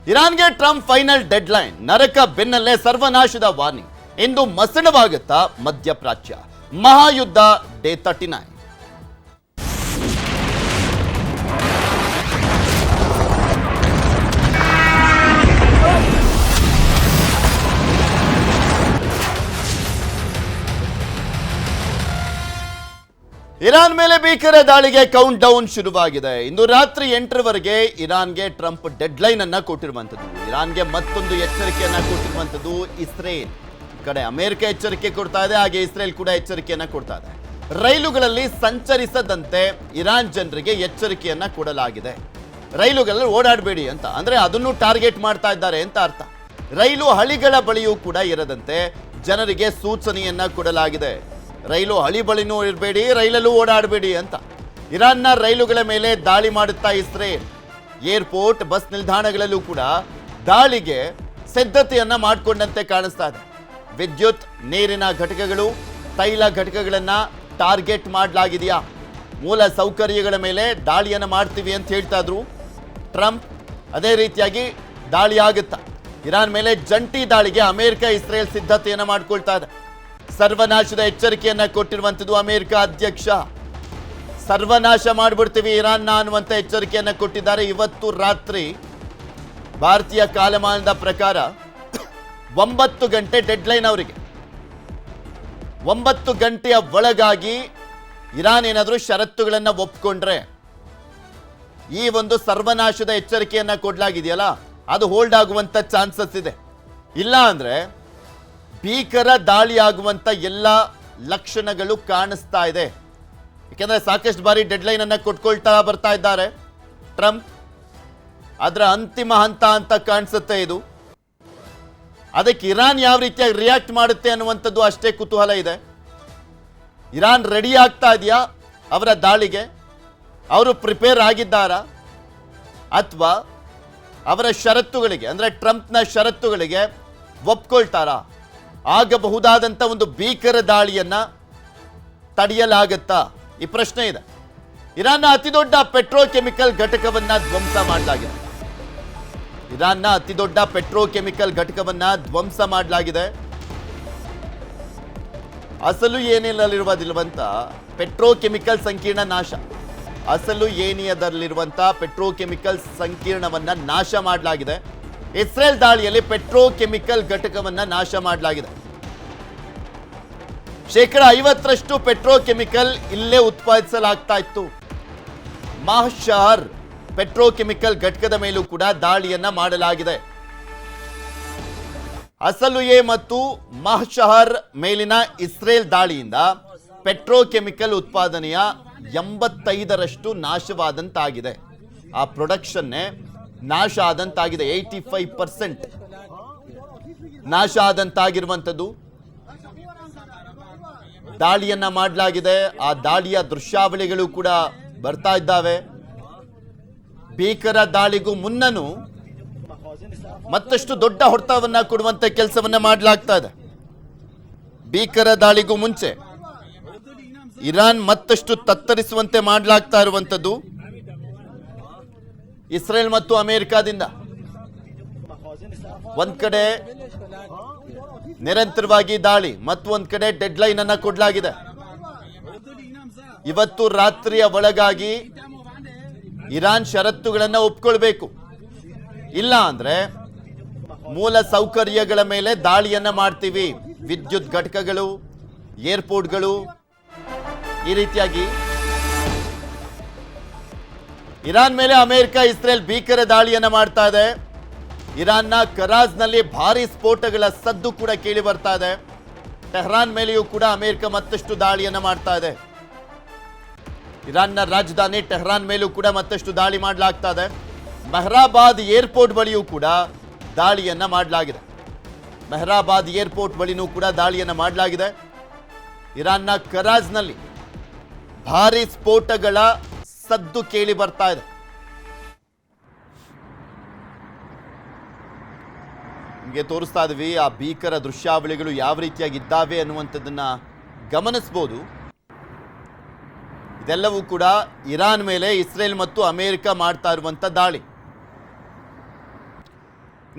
ಇರಾನ್ಗೆ Trump final deadline, ನರಕ ಬೆನ್ನಲ್ಲೇ ಸರ್ವನಾಶದ warning. ಇಂದು ಮಸಣವಾಗುತ್ತಾ ಮಧ್ಯಪ್ರಾಚ್ಯ, ಮಹಾಯುದ್ಧ day 39. Iran ಮೇಲೆ ಭೀಕರ ದಾಳಿಗೆ ಕೌಂಟ್ ಡೌನ್ ಶುರುವಾಗಿದೆ. ಇಂದು ರಾತ್ರಿ 8ರವರೆಗೆ ಇರಾನ್ಗೆ ಟ್ರಂಪ್ ಡೆಡ್ಲೈನ್ ಅನ್ನ ಕೊಟ್ಟಿರುವಂತದ್ದು. ಇರಾನ್ಗೆ ಮತ್ತೊಂದು ಎಚ್ಚರಿಕೆಯನ್ನ ಕೊಟ್ಟಿರುವಂತದ್ದು ಇಸ್ರೇಲ್. ಈ ಕಡೆ ಅಮೆರಿಕ ಎಚ್ಚರಿಕೆ ಕೊಡ್ತಾ ಇದೆ, ಹಾಗೆ ಇಸ್ರೇಲ್ ಕೂಡ ಎಚ್ಚರಿಕೆಯನ್ನ ಕೊಡ್ತಾ ಇದೆ. ರೈಲುಗಳಲ್ಲಿ ಸಂಚರಿಸದಂತೆ ಇರಾನ್ ಜನರಿಗೆ ಎಚ್ಚರಿಕೆಯನ್ನ ಕೊಡಲಾಗಿದೆ. ರೈಲುಗಳಲ್ಲಿ ಓಡಾಡಬೇಡಿ ಅಂತ, ಅಂದ್ರೆ ಅದನ್ನು ಟಾರ್ಗೆಟ್ ಮಾಡ್ತಾ ಇದ್ದಾರೆ ಅಂತ ಅರ್ಥ. ರೈಲು ಹಳಿಗಳ ಬಳಿಯೂ ಕೂಡ ಇರದಂತೆ ಜನರಿಗೆ ಸೂಚನೆಯನ್ನ ಕೊಡಲಾಗಿದೆ. ರೈಲು ಹಳಿ ಬಳಿನೂ ಇರಬೇಡಿ, ರೈಲಲ್ಲೂ ಓಡಾಡಬೇಡಿ ಅಂತ. ಇರಾನ್ನ ರೈಲುಗಳ ಮೇಲೆ ದಾಳಿ ಮಾಡುತ್ತಾ ಇಸ್ರೇಲ್. ಏರ್ಪೋರ್ಟ್, ಬಸ್ ನಿಲ್ದಾಣಗಳಲ್ಲೂ ಕೂಡ ದಾಳಿಗೆ ಸಿದ್ಧತೆಯನ್ನ ಮಾಡಿಕೊಂಡಂತೆ ಕಾಣಿಸ್ತಾ ಇದೆ. ವಿದ್ಯುತ್, ನೀರಿನ ಘಟಕಗಳು, ತೈಲ ಘಟಕಗಳನ್ನ ಟಾರ್ಗೆಟ್ ಮಾಡಲಾಗಿದೆಯಾ? ಮೂಲ ಸೌಕರ್ಯಗಳ ಮೇಲೆ ದಾಳಿಯನ್ನು ಮಾಡ್ತೀವಿ ಅಂತ ಹೇಳ್ತಾ ಇದ್ರು ಟ್ರಂಪ್. ಅದೇ ರೀತಿಯಾಗಿ ದಾಳಿ ಆಗುತ್ತಾ? ಇರಾನ್ ಮೇಲೆ ಜಂಟಿ ದಾಳಿಗೆ ಅಮೆರಿಕ ಇಸ್ರೇಲ್ ಸಿದ್ಧತೆಯನ್ನ ಮಾಡ್ಕೊಳ್ತಾ ಇದೆ. ಸರ್ವನಾಶದ ಎಚ್ಚರಿಕೆಯನ್ನ ಕೊಟ್ಟಿರುವಂತದ್ದು ಅಮೆರಿಕ ಅಧ್ಯಕ್ಷ. ಸರ್ವನಾಶ ಮಾಡಿಬಿಡ್ತೀವಿ ಇರಾನ್ನ ಅನ್ನುವಂತ ಎಚ್ಚರಿಕೆಯನ್ನ ಕೊಟ್ಟಿದ್ದಾರೆ. ಇವತ್ತು ರಾತ್ರಿ ಭಾರತೀಯ ಕಾಲಮಾನದ ಪ್ರಕಾರ 9 ಗಂಟೆ ಡೆಡ್ಲೈನ್ ಅವರಿಗೆ. 9 ಗಂಟೆಯ ಒಳಗಾಗಿ ಇರಾನ್ ಏನಾದರೂ ಷರತ್ತುಗಳನ್ನ ಒಪ್ಕೊಂಡ್ರೆ ಈ ಒಂದು ಸರ್ವನಾಶದ ಎಚ್ಚರಿಕೆಯನ್ನ ಕೊಡಲಾಗಿದೆಯಲ್ಲ, ಅದು ಹೋಲ್ಡ್ ಆಗುವಂತ ಚಾನ್ಸಸ್ ಇದೆ. ಇಲ್ಲ ಅಂದ್ರೆ ಭೀಕರ ದಾಳಿ ಆಗುವಂತ ಎಲ್ಲ ಲಕ್ಷಣಗಳು ಕಾಣಿಸ್ತಾ ಇದೆ. ಯಾಕೆಂದ್ರೆ ಸಾಕಷ್ಟು ಬಾರಿ ಡೆಡ್ಲೈನ್ ಅನ್ನ ಕೊಟ್ಕೊಳ್ತಾ ಬರ್ತಾ ಇದ್ದಾರೆ ಟ್ರಂಪ್. ಅದರ ಅಂತಿಮ ಹಂತ ಅಂತ ಕಾಣಿಸುತ್ತೆ ಇದು. ಅದಕ್ಕೆ ಇರಾನ್ ಯಾವ ರೀತಿಯಾಗಿ ರಿಯಾಕ್ಟ್ ಮಾಡುತ್ತೆ ಅನ್ನುವಂಥದ್ದು ಅಷ್ಟೇ ಕುತೂಹಲ ಇದೆ. ಇರಾನ್ ರೆಡಿ ಆಗ್ತಾ ಇದೆಯಾ ಅವರ ದಾಳಿಗೆ? ಅವರು ಪ್ರಿಪೇರ್ ಆಗಿದ್ದಾರಾ? ಅಥವಾ ಅವರ ಷರತ್ತುಗಳಿಗೆ, ಅಂದ್ರೆ ಟ್ರಂಪ್ನ ಷರತ್ತುಗಳಿಗೆ ಒಪ್ಕೊಳ್ತಾರಾ? ಆಗಬಹುದಾದಂಥ ಒಂದು ಭೀಕರ ದಾಳಿಯನ್ನ ತಡೆಯಲಾಗತ್ತಾ? ಈ ಪ್ರಶ್ನೆ ಇದೆ. ಇರಾನ್ನ ಅತಿದೊಡ್ಡ ಪೆಟ್ರೋಕೆಮಿಕಲ್ ಘಟಕವನ್ನ ಧ್ವಂಸ ಮಾಡಲಾಗಿದೆ. ಇರಾನ್ನ ಅತಿದೊಡ್ಡ ಪೆಟ್ರೋಕೆಮಿಕಲ್ ಘಟಕವನ್ನ ಧ್ವಂಸ ಮಾಡಲಾಗಿದೆ. ಅಸಲು ಏನಿಲ್ಲದಿರುವಂತ ಪೆಟ್ರೋಕೆಮಿಕಲ್ ಸಂಕೀರ್ಣ ನಾಶ, ಅಸಲು ಏನಿಯದಲ್ಲಿರುವಂತ ಪೆಟ್ರೋಕೆಮಿಕಲ್ ಸಂಕೀರ್ಣವನ್ನ ನಾಶ ಮಾಡಲಾಗಿದೆ. ಇಸ್ರೇಲ್ ದಾಳಿಯಲ್ಲಿ ಪೆಟ್ರೋಕೆಮಿಕಲ್ ಘಟಕವನ್ನ ನಾಶ ಮಾಡಲಾಗಿದೆ. 50% ಪೆಟ್ರೋಕೆಮಿಕಲ್ ಇಲ್ಲೇ ಉತ್ಪಾದಿಸಲಾಗ್ತಾ ಇತ್ತು. ಮಾಹ್ಶಹರ್ ಪೆಟ್ರೋಕೆಮಿಕಲ್ ಘಟಕದ ಮೇಲೂ ಕೂಡ ದಾಳಿಯನ್ನ ಮಾಡಲಾಗಿದೆ. ಅಸಲುಯೆ ಮತ್ತು ಮಾಹ್ಶಹರ್ ಮೇಲಿನ ಇಸ್ರೇಲ್ ದಾಳಿಯಿಂದ ಪೆಟ್ರೋಕೆಮಿಕಲ್ ಉತ್ಪಾದನೆಯ 85% ನಾಶವಾದಂತಾಗಿದೆ. ಆ ಪ್ರೊಡಕ್ಷನ್ನೇ ನಾಶ ಆದಂತಾಗಿದೆ. 85% ನಾಶ ಆದಂತಾಗಿರುವಂಥದ್ದು. ದಾಳಿಯನ್ನ ಮಾಡಲಾಗಿದೆ. ಆ ದಾಳಿಯ ದೃಶ್ಯಾವಳಿಗಳು ಕೂಡ ಬರ್ತಾ ಇದ್ದಾವೆ. ಭೀಕರ ದಾಳಿಗೂ ಮುನ್ನನೂ ಮತ್ತಷ್ಟು ದೊಡ್ಡ ಹೊಡೆತವನ್ನ ಕೊಡುವಂತ ಕೆಲಸವನ್ನ ಮಾಡಲಾಗ್ತಾ ಇದೆ. ಭೀಕರ ದಾಳಿಗೂ ಮುಂಚೆ ಇರಾನ್ ಮತ್ತಷ್ಟು ತತ್ತರಿಸುವಂತೆ ಮಾಡಲಾಗ್ತಾ ಇರುವಂಥದ್ದು ಇಸ್ರೇಲ್ ಮತ್ತು ಅಮೆರಿಕಾದಿಂದ. ಒಂದ್ ಕಡೆ ನಿರಂತರವಾಗಿ ದಾಳಿ, ಮತ್ತೊಂದ್ ಕಡೆ ಡೆಡ್ಲೈನ್ ಅನ್ನ ಕೊಡಲಾಗಿದೆ. ಇವತ್ತು ರಾತ್ರಿಯ ಒಳಗಾಗಿ ಇರಾನ್ ಷರತ್ತುಗಳನ್ನ ಒಪ್ಕೊಳ್ಬೇಕು. ಇಲ್ಲ ಅಂದ್ರೆ ಮೂಲ ಸೌಕರ್ಯಗಳ ಮೇಲೆ ದಾಳಿಯನ್ನ ಮಾಡ್ತೀವಿ. ವಿದ್ಯುತ್ ಘಟಕಗಳು, ಏರ್ಪೋರ್ಟ್ಗಳು, ಈ ರೀತಿಯಾಗಿ ಇರಾನ್ ಮೇಲೆ ಅಮೆರಿಕ ಇಸ್ರೇಲ್ ಭೀಕರ ದಾಳಿಯನ್ನ ಮಾಡ್ತಾ ಇದೆ. ಇರಾನ್ನ ಕರಾಜ್ನಲ್ಲಿ ಭಾರಿ ಸ್ಫೋಟಗಳ ಸದ್ದು ಕೂಡ ಕೇಳಿ ಬರ್ತಾ ಇದೆ. ಟೆಹರಾನ್ ಮೇಲೆಯೂ ಕೂಡ ಅಮೆರಿಕ ಮತ್ತಷ್ಟು ದಾಳಿಯನ್ನ ಮಾಡ್ತಾ ಇದೆ. ಇರಾನ್ನ ರಾಜಧಾನಿ ಟೆಹರಾನ್ ಮೇಲೂ ಕೂಡ ಮತ್ತಷ್ಟು ದಾಳಿ ಮಾಡಲಾಗ್ತಾ ಇದೆ. ಮೆಹರಾಬಾದ್ ಏರ್ಪೋರ್ಟ್ ಬಳಿಯೂ ಕೂಡ ದಾಳಿಯನ್ನ ಮಾಡಲಾಗಿದೆ. ಮೆಹರಾಬಾದ್ ಏರ್ಪೋರ್ಟ್ ಬಳಿನೂ ಕೂಡ ದಾಳಿಯನ್ನ ಮಾಡಲಾಗಿದೆ. ಇರಾನ್ನ ಕರಾಜ್ನಲ್ಲಿ ಭಾರಿ ಸ್ಫೋಟಗಳ ಸದ್ದು ಕೇಳಿ ಬರ್ತಾ ಇದೆ. ನಿಮಗೆ ತೋರಿಸ್ತಾ ಇದ್ವಿ ಆ ಭೀಕರ ದೃಶ್ಯಾವಳಿಗಳು ಯಾವ ರೀತಿಯಾಗಿದ್ದಾವೆ ಅನ್ನುವಂಥದ್ದನ್ನ ಗಮನಿಸಬಹುದು. ಇದೆಲ್ಲವೂ ಕೂಡ ಇರಾನ್ ಮೇಲೆ ಇಸ್ರೇಲ್ ಮತ್ತು ಅಮೆರಿಕ ಮಾಡ್ತಾ ಇರುವಂತ ದಾಳಿ.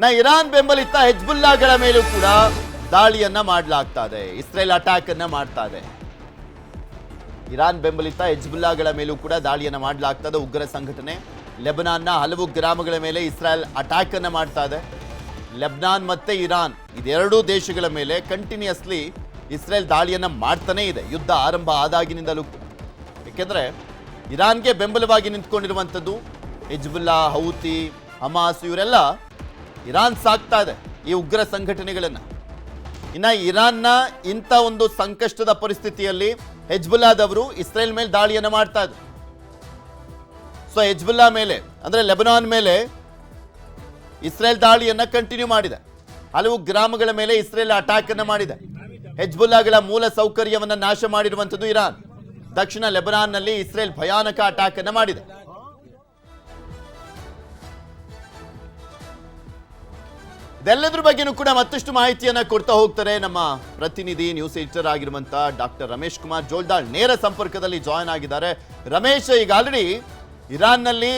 ಇರಾನ್ ಬೆಂಬಲಿತ ಹೆಜ್ಬುಲ್ಲಾಗಳ ಮೇಲೂ ಕೂಡ ದಾಳಿಯನ್ನ ಮಾಡಲಾಗ್ತಾ ಇದೆ. ಇಸ್ರೇಲ್ ಅಟ್ಯಾಕ್ ಅನ್ನ ಮಾಡ್ತಾ ಇದೆ. ಇರಾನ್ ಬೆಂಬಲಿತ ಹೆಜ್ಬುಲ್ಲಾಗಳ ಮೇಲೂ ಕೂಡ ದಾಳಿಯನ್ನ ಮಾಡಲಾಗ್ತಾ ಇದೆ. ಉಗ್ರ ಸಂಘಟನೆ ಲೆಬನಾನ್ನ ಹಲವು ಗ್ರಾಮಗಳ ಮೇಲೆ ಇಸ್ರೇಲ್ ಅಟ್ಯಾಕ್ ಅನ್ನ ಮಾಡ್ತಾ ಇದೆ. ಲೆಬನಾನ್ ಮತ್ತೆ ಇರಾನ್ ಇದೆರಡೂ ದೇಶಗಳ ಮೇಲೆ ಕಂಟಿನ್ಯೂಸ್ಲಿ ಇಸ್ರೇಲ್ ದಾಳಿಯನ್ನ ಮಾಡ್ತಾನೆ ಇದೆ, ಯುದ್ಧ ಆರಂಭ ಆದಾಗಿನಿಂದಲೂ. ಏಕೆಂದ್ರೆ ಇರಾನ್ಗೆ ಬೆಂಬಲವಾಗಿ ನಿಂತ್ಕೊಂಡಿರುವಂಥದ್ದು ಹಿಜ್ಬುಲ್ಲಾ, ಹೌತಿ, ಹಮಾಸ್ ಇವರೆಲ್ಲ ಇರಾನ್ ಸಾಕ್ತಾ ಇದೆ ಈ ಉಗ್ರ ಸಂಘಟನೆಗಳನ್ನ. ಇನ್ನ ಇರಾನ್ನ ಇಂಥ ಒಂದು ಸಂಕಷ್ಟದ ಪರಿಸ್ಥಿತಿಯಲ್ಲಿ ಹೆಜ್ಬುಲ್ಲಾದವರು ಇಸ್ರೇಲ್ ಮೇಲೆ ದಾಳಿಯನ್ನ ಮಾಡ್ತಾ ಇದ್ರು. ಸೊ ಹೆಜ್ಬುಲ್ಲಾ ಮೇಲೆ ಅಂದ್ರೆ ಲೆಬನಾನ್ ಮೇಲೆ ಇಸ್ರೇಲ್ ದಾಳಿಯನ್ನ ಕಂಟಿನ್ಯೂ ಮಾಡಿದೆ. ಹಲವು ಗ್ರಾಮಗಳ ಮೇಲೆ ಇಸ್ರೇಲ್ ಅಟ್ಯಾಕ್ ಅನ್ನ ಮಾಡಿದೆ. ಹೆಜ್ಬುಲ್ಲಾಗಳ ಮೂಲ ಸೌಕರ್ಯವನ್ನ ನಾಶ ಮಾಡಿರುವಂಥದ್ದು ಇರಾನ್. ದಕ್ಷಿಣ ಲೆಬನಾನ್ನಲ್ಲಿ ಇಸ್ರೇಲ್ ಭಯಾನಕ ಅಟ್ಯಾಕ್ ಅನ್ನ ಮಾಡಿದೆ. ಇದೆಲ್ಲದ್ರ ಬಗ್ಗೆನೂ ಕೂಡ ಮತ್ತಷ್ಟು ಮಾಹಿತಿಯನ್ನ ಕೊಡ್ತಾ ಹೋಗ್ತಾರೆ ನಮ್ಮ ಪ್ರತಿನಿಧಿ ನ್ಯೂಸ್ ಎಡಿಟರ್ ಆಗಿರುವಂತ ಡಾಕ್ಟರ್ ರಮೇಶ್ ಕುಮಾರ್ ಜೋಲ್ದಾಳ್ ನೇರ ಸಂಪರ್ಕದಲ್ಲಿ ಜಾಯ್ನ್ ಆಗಿದ್ದಾರೆ. ರಮೇಶ್, ಈಗ ಆಲ್ರೆಡಿ ಇರಾನ್ನಲ್ಲಿ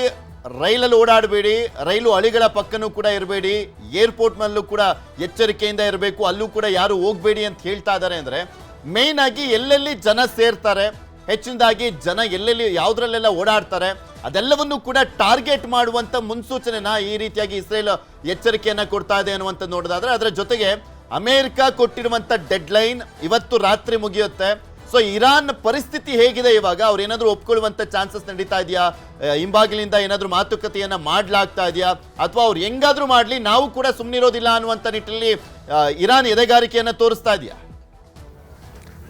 ರೈಲಲ್ಲಿ ಓಡಾಡಬೇಡಿ, ರೈಲು ಹಳಿಗಳ ಪಕ್ಕನೂ ಕೂಡ ಇರಬೇಡಿ, ಏರ್ಪೋರ್ಟ್ನಲ್ಲೂ ಕೂಡ ಎಚ್ಚರಿಕೆಯಿಂದ ಇರಬೇಕು, ಅಲ್ಲೂ ಕೂಡ ಯಾರು ಹೋಗಬೇಡಿ ಅಂತ ಹೇಳ್ತಾ ಇದ್ದಾರೆ. ಅಂದ್ರೆ ಮೇನ್ ಆಗಿ ಎಲ್ಲೆಲ್ಲಿ ಜನ ಸೇರ್ತಾರೆ, ಹೆಚ್ಚಿನದಾಗಿ ಜನ ಎಲ್ಲೆಲ್ಲಿ ಯಾವುದ್ರಲ್ಲೆಲ್ಲ ಓಡಾಡ್ತಾರೆ, ಅದೆಲ್ಲವನ್ನೂ ಕೂಡ ಟಾರ್ಗೆಟ್ ಮಾಡುವಂತ ಮುನ್ಸೂಚನೆನ ಈ ರೀತಿಯಾಗಿ ಇಸ್ರೇಲ್ ಎಚ್ಚರಿಕೆಯನ್ನ ಕೊಡ್ತಾ ಇದೆ ಅನ್ನುವಂಥದ್ದು ನೋಡೋದಾದ್ರೆ, ಅದರ ಜೊತೆಗೆ ಅಮೆರಿಕ ಕೊಟ್ಟಿರುವಂತ ಡೆಡ್ ಲೈನ್ ಇವತ್ತು ರಾತ್ರಿ ಮುಗಿಯುತ್ತೆ. ಸೊ ಇರಾನ್ ಪರಿಸ್ಥಿತಿ ಹೇಗಿದೆ ಇವಾಗ? ಅವ್ರು ಏನಾದ್ರು ಒಪ್ಕೊಳ್ಳುವಂತ ಚಾನ್ಸಸ್ ನಡೀತಾ ಇದೆಯಾ? ಹಿಂಬಾಗಿಲಿಂದ ಏನಾದ್ರು ಮಾತುಕತೆಯನ್ನ ಮಾಡ್ಲಾಗ್ತಾ ಇದೆಯಾ? ಅಥವಾ ಅವ್ರು ಹೆಂಗಾದ್ರೂ ಮಾಡ್ಲಿ, ನಾವು ಕೂಡ ಸುಮ್ಮನಿರೋದಿಲ್ಲ ಅನ್ನುವಂಥ ನಿಟ್ಟಿನಲ್ಲಿ ಇರಾನ್ ಎದೆಗಾರಿಕೆಯನ್ನ ತೋರಿಸ್ತಾ ಇದೆಯಾ?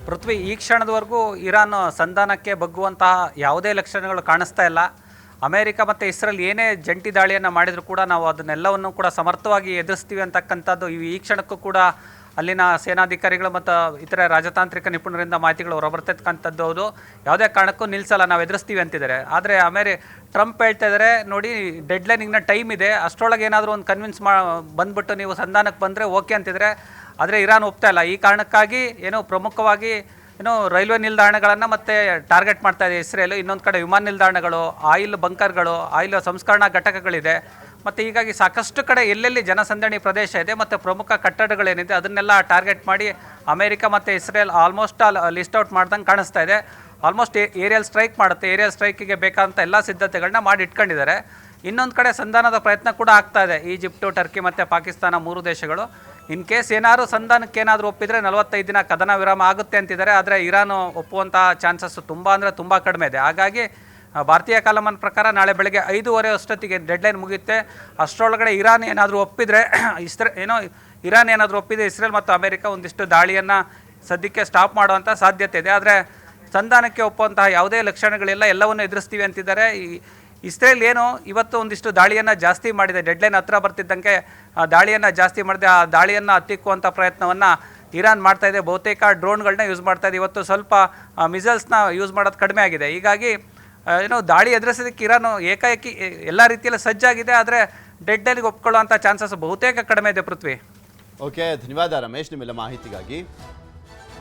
ಪೃಥ್ವಿ, ಈ ಕ್ಷಣದವರೆಗೂ ಇರಾನ್ ಸಂಧಾನಕ್ಕೆ ಬಗ್ಗುವಂತಹ ಯಾವುದೇ ಲಕ್ಷಣಗಳು ಕಾಣಿಸ್ತಾ ಇಲ್ಲ. ಅಮೆರಿಕ ಮತ್ತು ಇಸ್ರೇಲ್ ಏನೇ ಜಂಟಿ ದಾಳಿಯನ್ನು ಮಾಡಿದರೂ ಕೂಡ ನಾವು ಅದನ್ನೆಲ್ಲವನ್ನು ಕೂಡ ಸಮರ್ಥವಾಗಿ ಎದುರಿಸ್ತೀವಿ ಅಂತಕ್ಕಂಥದ್ದು ಈ ಕ್ಷಣಕ್ಕೂ ಕೂಡ ಅಲ್ಲಿನ ಸೇನಾಧಿಕಾರಿಗಳು ಮತ್ತು ಇತರ ರಾಜತಾಂತ್ರಿಕ ನಿಪುಣರಿಂದ ಮಾಹಿತಿಗಳು ಹೊರಬರ್ತಕ್ಕಂಥದ್ದು. ಹೌದು, ಯಾವುದೇ ಕಾರಣಕ್ಕೂ ನಿಲ್ಲಿಸಲ್ಲ, ನಾವು ಎದುರಿಸ್ತೀವಿ ಅಂತಿದ್ದಾರೆ. ಆದರೆ ಟ್ರಂಪ್ ಹೇಳ್ತಾ ಇದ್ದಾರೆ, ನೋಡಿ ಡೆಡ್ಲೈನಿಂಗ್ನ ಟೈಮ್ ಇದೆ, ಅಷ್ಟರೊಳಗೆ ಏನಾದರೂ ಒಂದು ಕನ್ವಿನ್ಸ್ ಬಂದ್ಬಿಟ್ಟು ನೀವು ಸಂಧಾನಕ್ಕೆ ಬಂದರೆ ಓಕೆ ಅಂತಿದ್ರೆ. ಆದರೆ ಇರಾನ್ ಒಪ್ತಾ ಇಲ್ಲ. ಈ ಕಾರಣಕ್ಕಾಗಿ ಪ್ರಮುಖವಾಗಿ ರೈಲ್ವೆ ನಿಲ್ದಾಣಗಳನ್ನು ಮತ್ತೆ ಟಾರ್ಗೆಟ್ ಮಾಡ್ತಾ ಇದೆ ಇಸ್ರೇಲ್. ಇನ್ನೊಂದು ಕಡೆ ವಿಮಾನ ನಿಲ್ದಾಣಗಳು, ಆಯಿಲ್ ಬಂಕರ್ಗಳು, ಆಯಿಲ್ ಸಂಸ್ಕರಣಾ ಘಟಕಗಳಿದೆ. ಮತ್ತು ಹೀಗಾಗಿ ಸಾಕಷ್ಟು ಕಡೆ ಎಲ್ಲೆಲ್ಲಿ ಜನಸಂದಣಿ ಪ್ರದೇಶ ಇದೆ ಮತ್ತು ಪ್ರಮುಖ ಕಟ್ಟಡಗಳೇನಿದೆ ಅದನ್ನೆಲ್ಲ ಟಾರ್ಗೆಟ್ ಮಾಡಿ ಅಮೆರಿಕ ಮತ್ತು ಇಸ್ರೇಲ್ ಆಲ್ಮೋಸ್ಟ್ ಲಿಸ್ಟ್ ಔಟ್ ಮಾಡ್ದಂಗೆ ಕಾಣಿಸ್ತಾ ಇದೆ. ಆಲ್ಮೋಸ್ಟ್ ಏರಿಯಲ್ ಸ್ಟ್ರೈಕ್ ಮಾಡುತ್ತೆ. ಏರಿಯಲ್ ಸ್ಟ್ರೈಕಿಗೆ ಬೇಕಾದಂಥ ಎಲ್ಲ ಸಿದ್ಧತೆಗಳನ್ನ ಮಾಡಿ ಇಟ್ಕೊಂಡಿದ್ದಾರೆ. ಇನ್ನೊಂದು ಕಡೆ ಸಂಧಾನದ ಪ್ರಯತ್ನ ಕೂಡ ಆಗ್ತಾ ಇದೆ. ಈಜಿಪ್ಟು, ಟರ್ಕಿ ಮತ್ತು ಪಾಕಿಸ್ತಾನ 3 ದೇಶಗಳು. ಇನ್ ಕೇಸ್ ಏನಾದರೂ ಸಂಧಾನಕ್ಕೆ ಏನಾದರೂ ಒಪ್ಪಿದರೆ 45 ದಿನ ಕದನ ವಿರಾಮ ಆಗುತ್ತೆ ಅಂತಿದ್ದಾರೆ. ಆದರೆ ಇರಾನ್ ಒಪ್ಪುವಂಥ ಚಾನ್ಸಸ್ ತುಂಬ ಕಡಿಮೆ ಇದೆ. ಹಾಗಾಗಿ ಭಾರತೀಯ ಕಾಲಮಾನ ಪ್ರಕಾರ ನಾಳೆ ಬೆಳಗ್ಗೆ 5:30 ಅಷ್ಟೊತ್ತಿಗೆ ಡೆಡ್ಲೈನ್ ಮುಗಿಯುತ್ತೆ. ಅಷ್ಟರೊಳಗಡೆ ಇರಾನ್ ಏನಾದರೂ ಒಪ್ಪಿದರೆ ಇರಾನ್ ಏನಾದರೂ ಒಪ್ಪಿದರೆ ಇಸ್ರೇಲ್ ಮತ್ತು ಅಮೆರಿಕ ಒಂದಿಷ್ಟು ದಾಳಿಯನ್ನು ಸದ್ಯಕ್ಕೆ ಸ್ಟಾಪ್ ಮಾಡುವಂಥ ಸಾಧ್ಯತೆ ಇದೆ. ಆದರೆ ಸಂಧಾನಕ್ಕೆ ಒಪ್ಪುವಂತಹ ಯಾವುದೇ ಲಕ್ಷಣಗಳಿಲ್ಲ, ಎಲ್ಲವನ್ನು ಎದುರಿಸ್ತೀವಿ ಅಂತಿದ್ದಾರೆ. ಇಸ್ರೇಲ್ ಇವತ್ತು ಒಂದಿಷ್ಟು ದಾಳಿಯನ್ನು ಜಾಸ್ತಿ ಮಾಡಿದೆ. ಡೆಡ್ಲೈನ್ ಹತ್ರ ಬರ್ತಿದ್ದಂಗೆ ದಾಳಿಯನ್ನು ಜಾಸ್ತಿ ಮಾಡಿದೆ. ಆ ದಾಳಿಯನ್ನು ಹತ್ತಿಕ್ಕುವಂಥ ಪ್ರಯತ್ನವನ್ನು ಇರಾನ್ ಮಾಡ್ತಾ ಇದೆ. ಬಹುತೇಕ ಡ್ರೋನ್ಗಳನ್ನ ಯೂಸ್ ಮಾಡ್ತಾ ಇದೆ. ಇವತ್ತು ಸ್ವಲ್ಪ ಮಿಸೈಲ್ಸ್ನ ಯೂಸ್ ಮಾಡೋದು ಕಡಿಮೆ ಆಗಿದೆ. ಹೀಗಾಗಿ ದಾಳಿ ಎದುರಿಸೋದಕ್ಕೆ ಇರಾನ್ ಏಕಾಏಕಿ ಎಲ್ಲ ರೀತಿಯಲ್ಲಿ ಸಜ್ಜಾಗಿದೆ. ಆದರೆ ಡೆಡ್ಲೈನ್ಗೆ ಒಪ್ಕೊಳ್ಳುವಂಥ ಚಾನ್ಸಸ್ ಬಹುತೇಕ ಕಡಿಮೆ ಇದೆ. ಪೃಥ್ವಿ, ಓಕೆ, ಧನ್ಯವಾದ ರಮೇಶ್ ನಿಮ್ಮೆಲ್ಲ ಮಾಹಿತಿಗಾಗಿ.